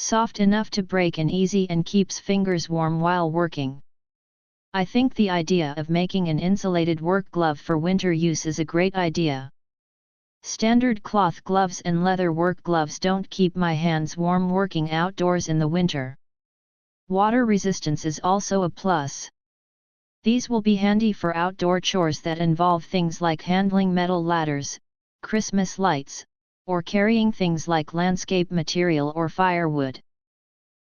Soft enough to break and easy and keeps fingers warm while working. I think the idea of making an insulated work glove for winter use is a great idea. Standard cloth gloves and leather work gloves don't keep my hands warm working outdoors in the winter. Water resistance is also a plus. These will be handy for outdoor chores that involve things like handling metal ladders, Christmas lights, or carrying things like landscape material or firewood.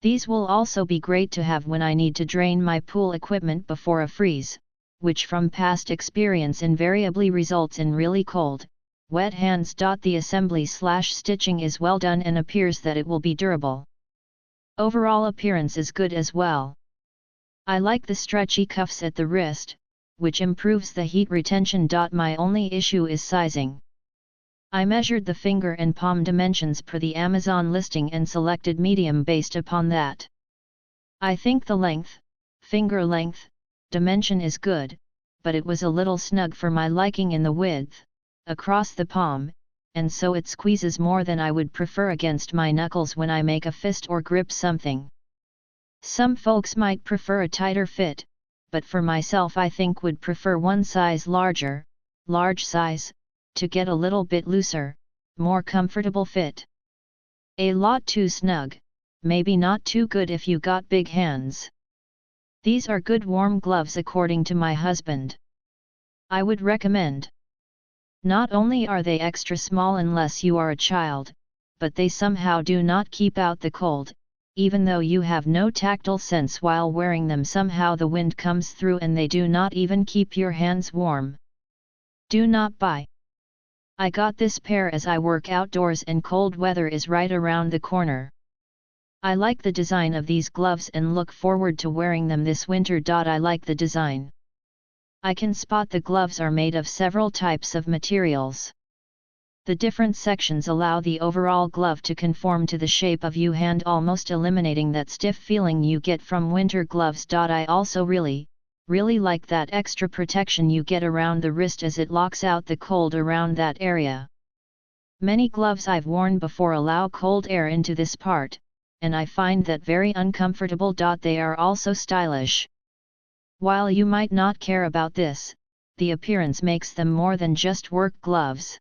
These will also be great to have when I need to drain my pool equipment before a freeze, which from past experience invariably results in really cold, wet hands. The assembly/stitching is well done and appears that it will be durable. Overall appearance is good as well. I like the stretchy cuffs at the wrist, which improves the heat retention. My only issue is sizing. I measured the finger and palm dimensions per the Amazon listing and selected medium based upon that. I think the finger length, dimension is good, but it was a little snug for my liking in the width, across the palm, and so it squeezes more than I would prefer against my knuckles when I make a fist or grip something. Some folks might prefer a tighter fit, but for myself I think would prefer one size larger, large size, to get a little bit looser, more comfortable fit. A lot too snug, maybe not too good if you got big hands. These are good warm gloves according to my husband. I would recommend. Not only are they extra small unless you are a child, but they somehow do not keep out the cold, even though you have no tactile sense while wearing them. Somehow the wind comes through and they do not even keep your hands warm. Do not buy. I got this pair as I work outdoors and cold weather is right around the corner. I like the design of these gloves and look forward to wearing them this winter. I like the design. I can spot the gloves are made of several types of materials. The different sections allow the overall glove to conform to the shape of your hand, almost eliminating that stiff feeling you get from winter gloves. I also really like that extra protection you get around the wrist as it locks out the cold around that area. Many gloves I've worn before allow cold air into this part, and I find that very uncomfortable. They are also stylish. While you might not care about this, the appearance makes them more than just work gloves.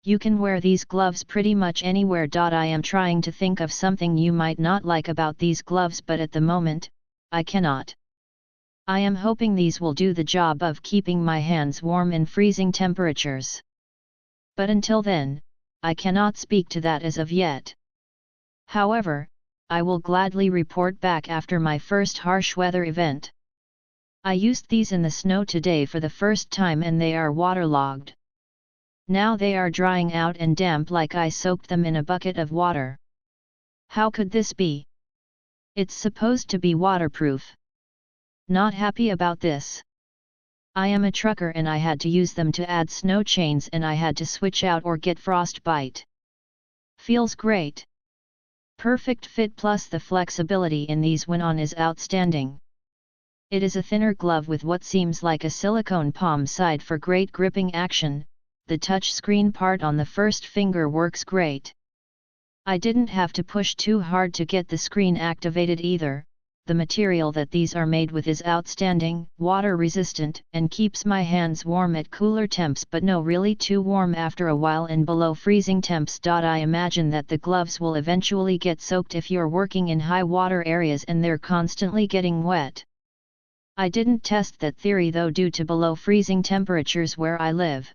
You can wear these gloves pretty much anywhere. I am trying to think of something you might not like about these gloves, but at the moment, I cannot. I am hoping these will do the job of keeping my hands warm in freezing temperatures. But until then, I cannot speak to that as of yet. However, I will gladly report back after my first harsh weather event. I used these in the snow today for the first time and they are waterlogged. Now they are drying out and damp like I soaked them in a bucket of water. How could this be? It's supposed to be waterproof. Not happy about this. I am a trucker and I had to use them to add snow chains and I had to switch out or get frostbite. Feels great. Perfect fit plus the flexibility in these when on is outstanding. It is a thinner glove with what seems like a silicone palm side for great gripping action. The touch screen part on the first finger works great. I didn't have to push too hard to get the screen activated either. The material that these are made with is outstanding, water resistant, and keeps my hands warm at cooler temps but no really too warm after a while in below freezing temps. I imagine that the gloves will eventually get soaked if you're working in high water areas and they're constantly getting wet. I didn't test that theory though due to below freezing temperatures where I live.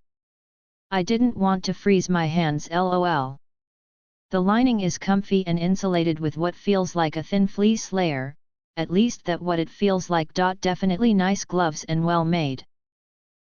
I didn't want to freeze my hands lol. The lining is comfy and insulated with what feels like a thin fleece layer, at least that's what it feels like. Definitely nice gloves and well made.